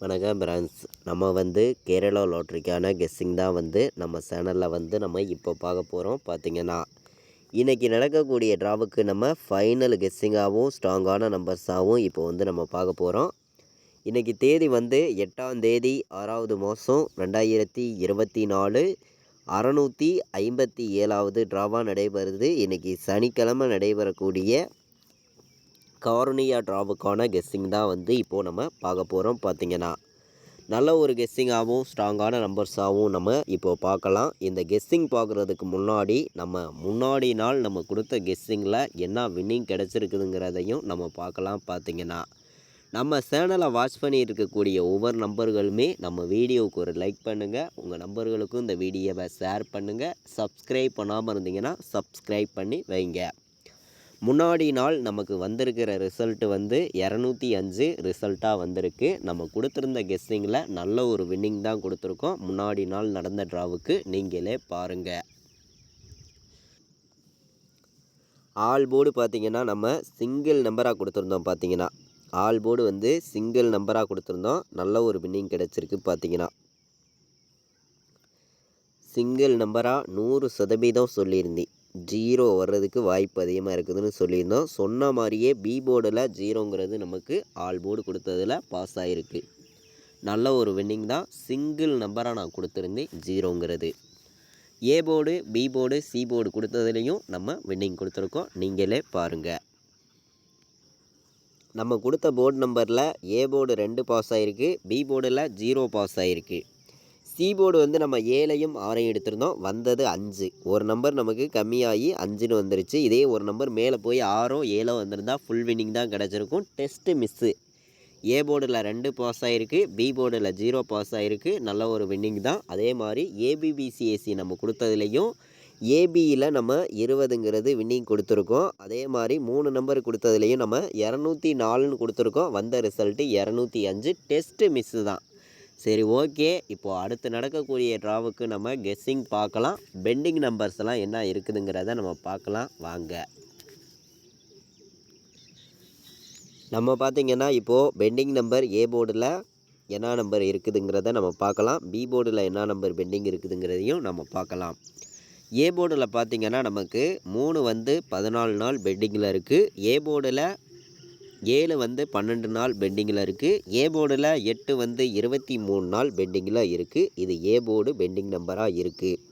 வணக்கம் பிரான்ஸ். நம்ம கேரளா லாட்ரிக்கான கெஸ்ஸிங் தான் நம்ம சேனலில் நம்ம இப்போ பார்க்க போகிறோம். பார்த்திங்கன்னா இன்றைக்கி நடக்கக்கூடிய ட்ராவுக்கு நம்ம ஃபைனல் கெஸ்ஸிங்காகவும் ஸ்ட்ராங்கான நம்பர்ஸாகவும் இப்போ நம்ம பார்க்க போகிறோம். இன்றைக்கி தேதி 8ஆம் தேதி 6வது மாதம் 2024 657வது ட்ராவாக நடைபெறுது. இன்றைக்கி சனிக்கிழமை நடைபெறக்கூடிய கார்னியா ட்ராவுக்கான கெஸ்ஸிங் தான் இப்போது நம்ம பார்க்க போகிறோம். பார்த்திங்கன்னா நல்ல ஒரு கெஸ்ஸிங்காகவும் ஸ்ட்ராங்கான நம்பர்ஸாகவும் நம்ம இப்போது பார்க்கலாம். இந்த கெஸ்ஸிங் பார்க்குறதுக்கு முன்னாடி நாள் நம்ம கொடுத்த கெஸ்ஸிங்கில் என்ன வின்னிங் கிடச்சிருக்குதுங்கிறதையும் நம்ம பார்க்கலாம். பார்த்திங்கன்னா நம்ம சேனலை வாட்ச் பண்ணி இருக்கக்கூடிய ஒவ்வொரு நம்பர்களுமே நம்ம வீடியோவுக்கு ஒரு லைக் பண்ணுங்கள். உங்கள் நம்பர்களுக்கும் இந்த வீடியோவை ஷேர் பண்ணுங்கள். சப்ஸ்கிரைப் பண்ணாமல் இருந்தீங்கன்னா சப்ஸ்கிரைப் பண்ணி வைங்க. முன்னாடி நாள் நமக்கு வந்திருக்கிற ரிசல்ட்டு 205 ரிசல்ட்டாக வந்திருக்கு. நம்ம கொடுத்துருந்த கெஸ்ஸிங்கில் நல்ல ஒரு வின்னிங் தான் கொடுத்துருக்கோம். முன்னாடி நாள் நடந்த ட்ராவுக்கு நீங்களே பாருங்கள். ஆல் போர்டு பார்த்திங்கன்னா நம்ம சிங்கிள் நம்பராக கொடுத்துருந்தோம். பார்த்திங்கன்னா ஆல் போர்டு சிங்கிள் நம்பராக கொடுத்துருந்தோம். நல்ல ஒரு வின்னிங் கிடச்சிருக்கு. பார்த்திங்கன்னா சிங்கிள் நம்பராக 100% சொல்லியிருந்தேன். 0 வர்றதுக்கு வாய்ப்பு அதிகமாக இருக்குதுன்னு சொல்லியிருந்தோம். சொன்ன மாதிரியே பி போர்டில் 0ங்கிறது நமக்கு ஆல் போர்டு கொடுத்ததில் பாஸ் ஆகிருக்கு. நல்ல ஒரு வின்னிங் தான். சிங்கிள் நம்பராக நான் கொடுத்துருந்தேன் 0ங்கிறது. A board, B board, C board கொடுத்ததுலேயும் நம்ம வின்னிங் கொடுத்துருக்கோம். நீங்களே பாருங்கள். நம்ம கொடுத்த போர்டு நம்பரில் ஏ போர்டு 2 பாஸ் ஆகிருக்கு. பி போர்டில் 0 பாஸ் ஆகிருக்கு. சி போர்டு நம்ம 7ஐயும் 6ஐயும் எடுத்திருந்தோம். வந்தது 5. ஒரு நம்பர் நமக்கு கம்மியாகி 5ன்னு வந்துருச்சு. இதே ஒரு நம்பர் மேலே போய் 6ஓ 7ஓ வந்திருந்தால் ஃபுல் வின்னிங் தான் கிடச்சிருக்கும். Test miss. ஏ போர்டில் 2 பாஸ் ஆகிருக்கு. பி போர்டில் 0 பாஸ் ஆகிருக்கு. நல்ல ஒரு வின்னிங் தான். அதே மாதிரி ஏபிபிசிஏசி நம்ம கொடுத்ததுலேயும் ஏபியில் நம்ம 20ங்கிறது வின்னிங் கொடுத்துருக்கோம். அதே மாதிரி 3 நம்பர் கொடுத்ததுலேயும் நம்ம 204ன்னு கொடுத்துருக்கோம். வந்த ரிசல்ட்டு 205. டெஸ்ட்டு மிஸ்ஸு தான். சரி, ஓகே. இப்போது அடுத்து நடக்கக்கூடிய ட்ராவுக்கு நம்ம கெஸ்ஸிங் பார்க்கலாம். பெண்டிங் நம்பர்ஸ் எல்லாம் என்ன இருக்குதுங்கிறத நம்ம பார்க்கலாம் வாங்க. நம்ம பார்த்திங்கன்னா இப்போது பெண்டிங் நம்பர் ஏ போர்டில் என்ன நம்பர் இருக்குதுங்கிறத நம்ம பார்க்கலாம். பி போர்டில் என்ன நம்பர் பெண்டிங் இருக்குதுங்கிறதையும் நம்ம பார்க்கலாம். ஏ போர்டில் பார்த்திங்கன்னா நமக்கு 3 14 நாள் பெண்டிங்கில் இருக்குது. ஏ போர்டில் 7 12 நாள் பெண்டிங்கில் இருக்குது. ஏ போர்டில் 8 23 நாள் பெண்டிங்கில் இருக்குது. இது ஏ போர்டு பெண்டிங் நம்பராக இருக்குது.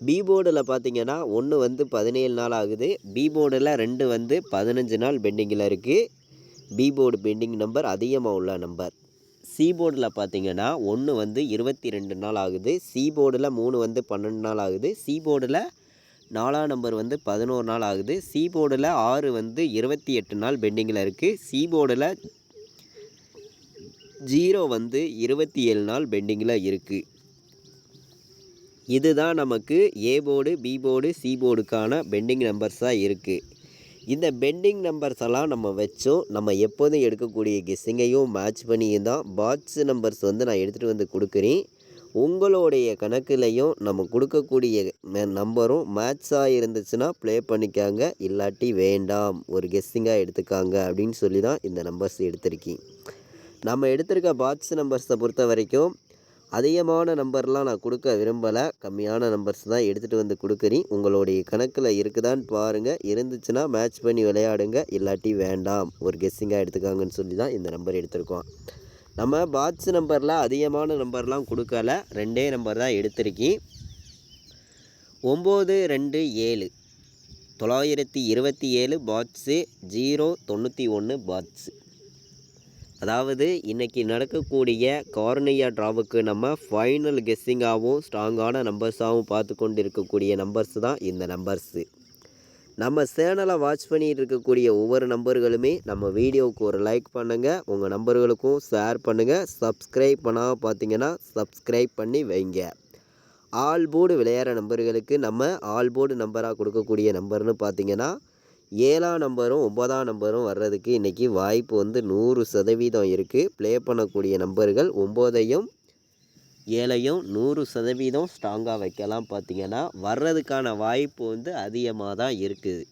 பி போர்டில் பார்த்திங்கன்னா 1 17 நாள் ஆகுது. பி போர்டில் 2 15 நாள் பெண்டிங்கில் இருக்குது. பி போர்டு பெண்டிங் நம்பர் அதிகமாக உள்ள நம்பர். சி போர்டில் பார்த்திங்கன்னா 1 22 நாள் ஆகுது. சி போர்டில் 3 12 நாள் ஆகுது. சி போர்டில் 4ஆம் நம்பர் 11 நாள் ஆகுது. சி போர்டில் 6 28 நாள் பெண்டிங்கில் இருக்குது. சி போர்டில் 0 27 நாள் பெண்டிங்கில் இருக்குது. இதுதான் நமக்கு A board, B board, C போர்டுக்கான பெண்டிங் நம்பர்ஸாக இருக்குது. இந்த பெண்டிங் நம்பர்ஸ் எல்லாம் நம்ம வச்சோம் நம்ம எப்போதும் எடுக்கக்கூடிய கெஸ்ஸிங்கையும் மேட்ச் பண்ணியும் தான் பாட்ஸ் நம்பர்ஸ் நான் எடுத்துகிட்டு கொடுக்குறேன். உங்களுடைய கணக்குலையும் நம்ம கொடுக்கக்கூடிய நம்பரும் மேட்சாக இருந்துச்சுன்னா ப்ளே பண்ணிக்காங்க, இல்லாட்டி வேண்டாம், ஒரு கெஸ்ஸிங்காக எடுத்துக்காங்க அப்படின்னு சொல்லி தான் இந்த நம்பர்ஸ் எடுத்திருக்கேன். நம்ம எடுத்திருக்க பாட்ஸ் நம்பர்ஸை பொறுத்த வரைக்கும் அதிகமான நம்பர்லாம் நான் கொடுக்க விரும்பலை. கம்மியான நம்பர்ஸ் தான் எடுத்துகிட்டு கொடுக்குறேன். உங்களுடைய கணக்கில் இருக்குதான்னு பாருங்கள். இருந்துச்சுன்னா மேட்ச் பண்ணி விளையாடுங்க, இல்லாட்டி வேண்டாம், ஒரு கெஸ்ஸிங்காக எடுத்துக்காங்கன்னு சொல்லி தான் இந்த நம்பர் எடுத்திருக்கோம். நம்ம பாட்ஸ் நம்பரில் அதிகமான நம்பர்லாம் கொடுக்கல. 2 நம்பர் தான் எடுத்திருக்கேன். 927 927 பாட்ஸு, 091 பாட்ஸு. அதாவது இன்றைக்கி நடக்கக்கூடிய கார்னியா ட்ராவுக்கு நம்ம ஃபைனல் கெஸ்ஸிங்காகவும் ஸ்ட்ராங்கான நம்பர்ஸாகவும் பார்த்து கொண்டு இருக்கக்கூடிய நம்பர்ஸ் தான் இந்த நம்பர்ஸு. நம்ம சேனலை வாட்ச் பண்ணிகிட்டு இருக்கக்கூடிய ஒவ்வொரு நம்பர்களுமே நம்ம வீடியோவுக்கு ஒரு லைக் பண்ணுங்கள். உங்கள் நம்பர்களுக்கும் ஷேர் பண்ணுங்கள். சப்ஸ்கிரைப் பண்ணால் பார்த்தீங்கன்னா சப்ஸ்கிரைப் பண்ணி வைங்க. ஆல் போர்டு விளையாடுற நம்பர்களுக்கு நம்ம ஆல் போர்டு நம்பராக கொடுக்கக்கூடிய நம்பர்னு பார்த்திங்கன்னா 7ஆம் நம்பரும் 9ஆம் நம்பரும் வர்றதுக்கு இன்றைக்கி வாய்ப்பு 100% இருக்குது. ப்ளே பண்ணக்கூடிய நம்பர்கள் 9ஐயும் 7ஐயும் 100% ஸ்ட்ராங்காக வைக்கலாம். பார்த்திங்கன்னா வர்றதுக்கான வாய்ப்பு அதிகமாக தான் இருக்குது.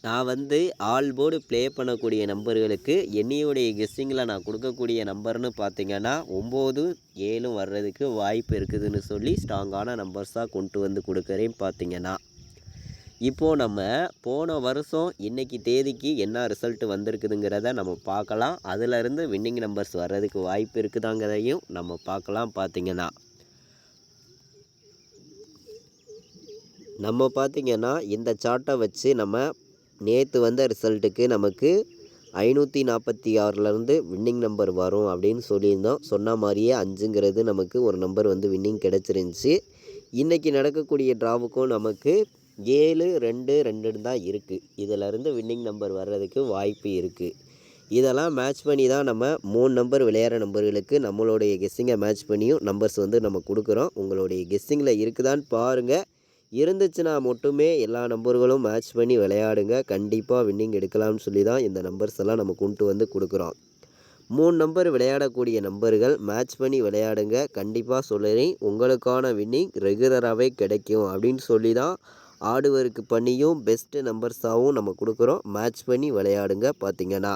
நான் வந்து ஆல் போர்டு ப்ளே பண்ணக்கூடிய நம்பர்களுக்கு என்னையுடைய கெஸ்ஸிங்கில் நான் கொடுக்கக்கூடிய நம்பர்னு பார்த்தீங்கன்னா 9 7 வர்றதுக்கு வாய்ப்பு இருக்குதுன்னு சொல்லி ஸ்ட்ராங்கான நம்பர்ஸாக கொண்டு வந்து கொடுக்குறேன். பார்த்தீங்கன்னா இப்போது நம்ம போன வருஷம் இன்றைக்கி தேதிக்கு என்ன ரிசல்ட் வந்திருக்குதுங்கிறத நம்ம பார்க்கலாம். அதிலிருந்து வின்னிங் நம்பர்ஸ் வர்றதுக்கு வாய்ப்பு இருக்குதாங்கிறதையும் நம்ம பார்க்கலாம். பார்த்தீங்கன்னா இந்த சார்ட்டை வச்சு நம்ம நேற்று வந்த ரிசல்ட்டுக்கு நமக்கு 546லேருந்து வின்னிங் நம்பர் வரும் அப்படின்னு சொல்லியிருந்தோம். சொன்ன மாதிரியே 5ங்கிறது நமக்கு ஒரு நம்பர் வந்து வின்னிங் கிடச்சிருந்துச்சி. இன்றைக்கி நடக்கக்கூடிய ட்ராவுக்கும் நமக்கு 7 2 2 தான் இருக்குது. இதிலேருந்து வின்னிங் நம்பர் வர்றதுக்கு வாய்ப்பு இருக்குது. இதெல்லாம் மேட்ச் பண்ணி தான் நம்ம 3 நம்பர் விளையாடுற நம்பர்களுக்கு நம்மளுடைய கெஸ்ஸிங்கை மேட்ச் பண்ணியும் நம்பர்ஸ் வந்து நம்ம கொடுக்குறோம். உங்களுடைய கெஸ்ஸிங்கில் இருக்குதான்னு பாருங்கள். இருந்துச்சுன்னா மட்டுமே எல்லா நம்பர்களும் மேட்ச் பண்ணி விளையாடுங்க. கண்டிப்பாக வின்னிங் எடுக்கலாம்னு சொல்லி தான் இந்த நம்பர்ஸ் எல்லாம் நம்ம கொண்டு வந்து கொடுக்குறோம். 3 நம்பர் விளையாடக்கூடிய நம்பர்கள் மேட்ச் பண்ணி விளையாடுங்க. கண்டிப்பாக சொல்லுறேன், உங்களுக்கான வின்னிங் ரெகுலராகவே கிடைக்கும் அப்படின்னு சொல்லி தான் ஆடுவருக்கு பண்ணியும் பெஸ்ட்டு நம்பர்ஸாகவும் நம்ம கொடுக்குறோம். மேட்ச் பண்ணி விளையாடுங்க. பார்த்தீங்கன்னா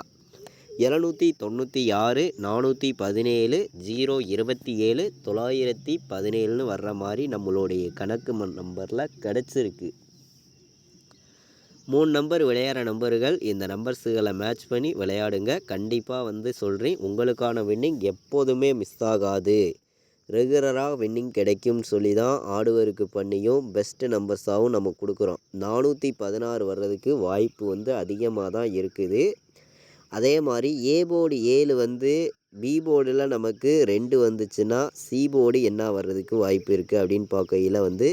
796 417 027 917ன்னு வர்ற மாதிரி நம்மளுடைய கணக்கு நம்பரில் கிடச்சிருக்கு. 3 நம்பர் விளையாடுற நம்பர்கள் இந்த நம்பர்ஸுகளை மேட்ச் பண்ணி விளையாடுங்க. கண்டிப்பாக வந்து சொல்கிறேன், உங்களுக்கான வின்னிங் எப்போதுமே மிஸ் ஆகாது. ரெகுலராக வின்னிங் கிடைக்கும்னு சொல்லி தான் ஆடுவருக்கு பண்ணியும் பெஸ்ட்டு நம்பர்ஸாகவும் நம்ம கொடுக்குறோம். 416 வர்றதுக்கு வாய்ப்பு வந்து அதிகமாக தான் இருக்குது. அதே மாதிரி ஏ போர்டு 7 வந்து பி போர்டில் நமக்கு 2 வந்துச்சுன்னா சி போர்டு என்ன வர்றதுக்கு வாய்ப்பு இருக்குது அப்படின்னு பார்க்கையில் வந்து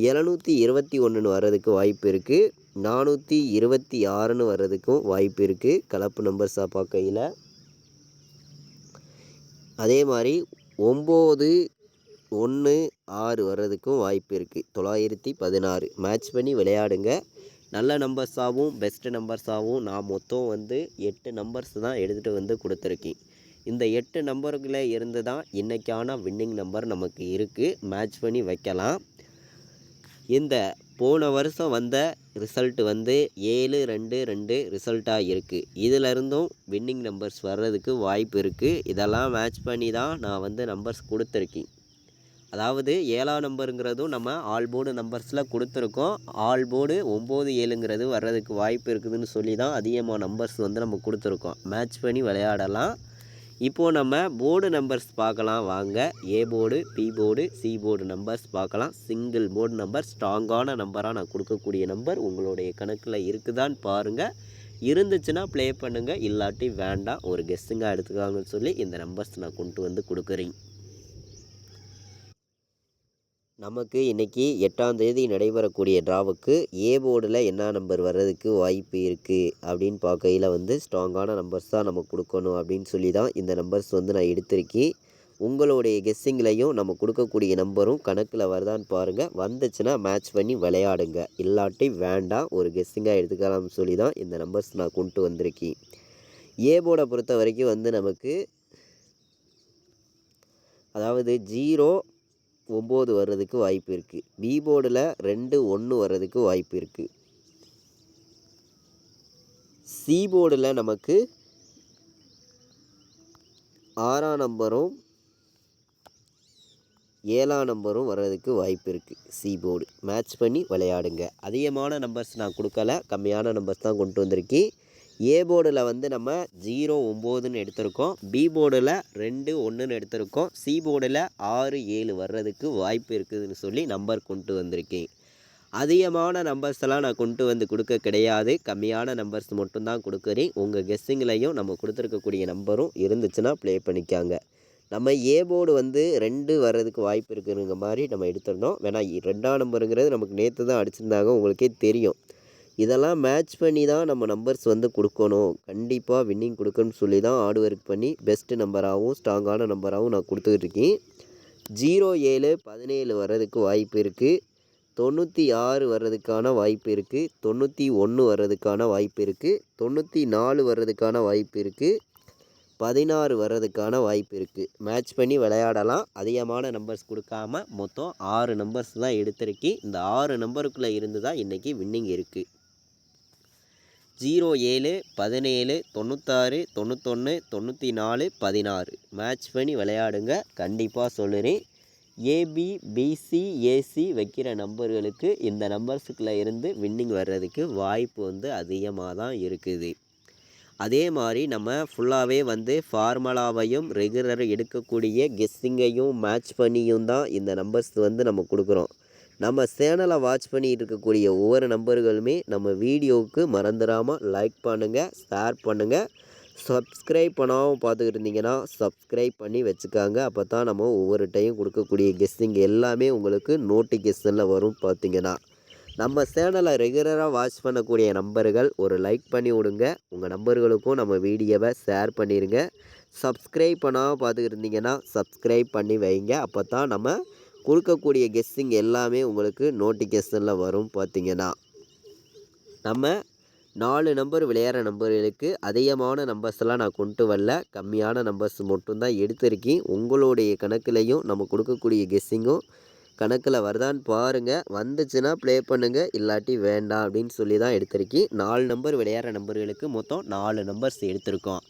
721ன்னு வர்றதுக்கு வாய்ப்பு இருக்குது. 426ன்னு வர்றதுக்கும் வாய்ப்பு இருக்குது கலப்பு நம்பர்ஸாக பார்க்கையில். அதே மாதிரி 9 1 6 வர்றதுக்கும் வாய்ப்பு இருக்குது. 916 மேட்ச் பண்ணி விளையாடுங்க. நல்ல நம்பர்ஸாகவும் பெஸ்ட்டு நம்பர்ஸாகவும் நான் மொத்தம் வந்து 8 நம்பர்ஸ் தான் எடுத்துகிட்டு வந்து கொடுத்துருக்கேன். இந்த 8 நம்பர்களை இருந்து தான் இன்றைக்கான வின்னிங் நம்பர் நமக்கு இருக்குது. மேட்ச் பண்ணி வைக்கலாம். இந்த போன வருஷம் வந்த ரிசல்ட் வந்து 7 2 2 ரிசல்ட்டாக இருக்குது. இதிலிருந்தும் வின்னிங் நம்பர்ஸ் வர்றதுக்கு வாய்ப்பு இருக்குது. இதெல்லாம் மேட்ச் பண்ணி தான் நான் வந்து நம்பர்ஸ் கொடுத்துருக்கேன். அதாவது 7ஆம் நம்பருங்கிறதும் நம்ம ஆல் போர்டு நம்பர்ஸில் கொடுத்துருக்கோம். ஆல் போர்டு 9 7ங்கிறது வர்றதுக்கு வாய்ப்பு இருக்குதுன்னு சொல்லி தான் அதிகமாக நம்பர்ஸ் வந்து நம்ம கொடுத்துருக்கோம். மேட்ச் பண்ணி விளையாடலாம். இப்போது நம்ம போர்டு நம்பர்ஸ் பார்க்கலாம் வாங்க. A board, B board, C board numbers பார்க்கலாம். சிங்கிள் போர்டு நம்பர் ஸ்ட்ராங்கான நம்பராக நான் கொடுக்கக்கூடிய நம்பர் உங்களுடைய கணக்கில் இருக்குதான்னு பாருங்கள். இருந்துச்சுன்னா ப்ளே பண்ணுங்கள், இல்லாட்டி வேண்டாம், ஒரு கெஸ்ஸிங்காக எடுத்துக்காங்கன்னு சொல்லி இந்த நம்பர்ஸ் நான் கொண்டு வந்து கொடுக்குறேன். நமக்கு இன்றைக்கி 8ஆம் தேதி நடைபெறக்கூடிய ட்ராவுக்கு ஏ போர்டில் என்ன நம்பர் வர்றதுக்கு வாய்ப்பு இருக்குது அப்படின்னு பார்க்கையில் வந்து ஸ்ட்ராங்கான நம்பர்ஸ் தான் நம்ம கொடுக்கணும் அப்படின்னு சொல்லி தான் இந்த நம்பர்ஸ் வந்து நான் எடுத்திருக்கேன். உங்களுடைய கெஸ்ஸிங்லையும் நம்ம கொடுக்கக்கூடிய நம்பரும் கணக்கில் வருதான்னு பாருங்கள். வந்துச்சுன்னா மேட்ச் பண்ணி விளையாடுங்க, இல்லாட்டி வேண்டாம், ஒரு கெஸ்ஸிங்காக எடுத்துக்கலாம்னு சொல்லி தான் இந்த நம்பர்ஸ் நான் கொண்டு வந்திருக்கேன். ஏ போர்டை பொறுத்த வரைக்கும் வந்து நமக்கு அதாவது 0 9 வர்றதுக்கு வாய்ப்பு இருக்குது. பி போர்டில் 2 1 வர்றதுக்கு வாய்ப்பு இருக்குது. சி போர்டில் நமக்கு 6ஆம் நம்பரும் 7ஆம் நம்பரும் வர்றதுக்கு வாய்ப்பு இருக்குது. சி போர்டு மேட்ச் பண்ணி விளையாடுங்க. அதிகமான நம்பர்ஸ் நான் கொடுக்கல, கம்மியான நம்பர்ஸ் தான் கொண்டு வந்திருக்கேன். ஏ போர்டில் வந்து நம்ம 0 9ன்னு எடுத்திருக்கோம். பி போர்டில் 2 1ன்னு எடுத்திருக்கோம். சி போர்டில் 6 7 வர்றதுக்கு வாய்ப்பு இருக்குதுன்னு சொல்லி நம்பர் கொண்டு வந்திருக்கேன். அதிகமான நம்பர்ஸ் எல்லாம் நான் கொண்டு வந்து கொடுக்க கிடையாது, கம்மியான நம்பர்ஸ் மட்டும்தான் கொடுக்குறேன். உங்கள் கெஸ்ஸிங்லையும் நம்ம கொடுத்துருக்கக்கூடிய நம்பரும் இருந்துச்சுன்னா ப்ளே பண்ணிக்காங்க. நம்ம ஏ போர்டு வந்து 2 வர்றதுக்கு வாய்ப்பு இருக்குங்கிற மாதிரி நம்ம எடுத்துருந்தோம். வேணா 2ஆம் நம்பருங்கிறது நமக்கு நேற்று தான் அடிச்சிருந்தாங்க, உங்களுக்கே தெரியும். இதெல்லாம் மேட்ச் பண்ணி தான் நம்ம நம்பர்ஸ் வந்து கொடுக்கணும். கண்டிப்பாக வின்னிங் கொடுக்கணும்னு சொல்லி தான் ஹார்ட் ஒர்க் பண்ணி பெஸ்ட்டு நம்பராகவும் ஸ்ட்ராங்கான நம்பராகவும் நான் கொடுத்துக்கிட்டு இருக்கேன். 0 7 17 வர்றதுக்கு வாய்ப்பு இருக்குது. 96 வர்றதுக்கான வாய்ப்பு இருக்குது. 91 வர்றதுக்கான வாய்ப்பு இருக்குது. 94 வர்றதுக்கான வாய்ப்பு இருக்குது. 16 வர்றதுக்கான வாய்ப்பு இருக்குது. மேட்ச் பண்ணி விளையாடலாம். அதிகமான நம்பர்ஸ் கொடுக்காம மொத்தம் 6 நம்பர்ஸ் தான் எடுத்திருக்கேன். இந்த 6 நம்பருக்குள்ளே இருந்து தான் இன்றைக்கி வின்னிங் இருக்குது. 07 17 96 91 94 16 மேட்ச் பண்ணி விளையாடுங்க. கண்டிப்பாக சொல்லுறேன். ஏபி பிசி ஏசி வைக்கிற நம்பர்களுக்கு இந்த நம்பர்ஸுக்குள்ளே இருந்து வின்னிங் வர்றதுக்கு வாய்ப்பு வந்து அதிகமாக தான் இருக்குது. அதே மாதிரி நம்ம ஃபுல்லாகவே வந்து ஃபார்முலாவையும் ரெகுலர் எடுக்கக்கூடிய கெஸ்ஸிங்கையும் மேட்ச் பண்ணியும் தான் இந்த நம்பர்ஸ் வந்து நம்ம கொடுக்குறோம். நம்ம சேனலை வாட்ச் பண்ணிகிட்டு இருக்கக்கூடிய ஒவ்வொரு நம்பர்களுமே நம்ம வீடியோவுக்கு மறந்துடாமல் லைக் பண்ணுங்கள், ஷேர் பண்ணுங்கள். சப்ஸ்கிரைப் பண்ணாமல் பார்த்துக்கிட்டு இருந்தீங்கன்னா சப்ஸ்கிரைப் பண்ணி வச்சுக்காங்க. அப்போ தான் நம்ம ஒவ்வொரு டைம் கொடுக்கக்கூடிய கெஸ்ஸிங் எல்லாமே உங்களுக்கு நோட்டிஃபிகேஷனில் வரும். பார்த்திங்கன்னா நம்ம சேனலை ரெகுலராக வாட்ச் பண்ணக்கூடிய நம்பர்கள் ஒரு லைக் பண்ணி விடுங்க. உங்கள் நம்பர்களுக்கும் நம்ம வீடியோவை ஷேர் பண்ணிடுங்க. சப்ஸ்கிரைப் பண்ணாமல் பார்த்துக்கிட்டு இருந்தீங்கன்னா சப்ஸ்கிரைப் பண்ணி வைங்க. அப்போ தான் நம்ம கொடுக்கக்கூடிய கெஸ்ஸிங் எல்லாமே உங்களுக்கு நோட்டிஃபிகேஷனில் வரும். பார்த்திங்கன்னா நம்ம 4 நம்பர் விளையாடுற நம்பர்களுக்கு அதிகமான நம்பர்ஸ்லாம் நான் கொண்டு வரல, கம்மியான நம்பர்ஸ் மட்டும்தான் எடுத்திருக்கேன். உங்களுடைய கணக்குலையும் நம்ம கொடுக்கக்கூடிய கெஸ்ஸிங்கும் கணக்கில் வருதான்னு பாருங்கள். வந்துச்சுன்னா ப்ளே பண்ணுங்கள், இல்லாட்டி வேண்டாம் அப்படின்னு சொல்லி தான் எடுத்திருக்கேன். 4 நம்பர் விளையாடுற நம்பர்களுக்கு மொத்தம் 4 நம்பர்ஸ் எடுத்திருக்கோம்.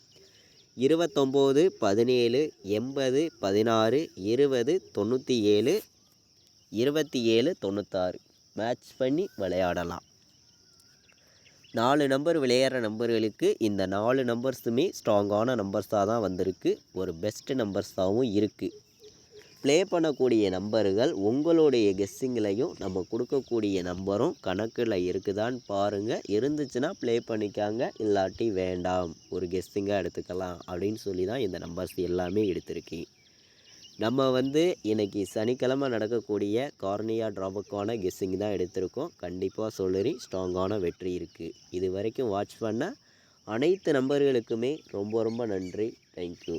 29 17 80 16 20 97 27 96 மேட்ச் பண்ணி விளையாடலாம். 4 நம்பர் விளையாடுற நம்பர்களுக்கு இந்த 4 நம்பர்ஸுமே ஸ்ட்ராங்கான நம்பர்ஸாக தான் வந்திருக்கு. ஒரு பெஸ்ட்டு நம்பர்ஸாகவும் இருக்குது. ப்ளே பண்ணக்கூடிய நம்பர்கள் உங்களுடைய கெஸ்ஸிங்லையும் நம்ம கொடுக்கக்கூடிய நம்பரும் கணக்கில் இருக்குதான்னு பாருங்கள். இருந்துச்சுன்னா ப்ளே பண்ணிக்காங்க, இல்லாட்டி வேண்டாம், ஒரு கெஸ்ஸிங்காக எடுத்துக்கலாம் அப்படின்னு சொல்லி தான் இந்த நம்பர்ஸ் எல்லாமே எடுத்திருக்கேன். நம்ம வந்து இன்றைக்கி சனிக்கிழமை நடக்கக்கூடிய கார்னியா ட்ராபுக்கான கெஸ்ஸிங் தான் எடுத்திருக்கோம். கண்டிப்பாக சொல்லுறேன், ஸ்ட்ராங்கான வெற்றி இருக்குது. இது வரைக்கும் வாட்ச் பண்ண அனைத்து நம்பர்களுக்குமே ரொம்ப ரொம்ப நன்றி. தேங்க்யூ.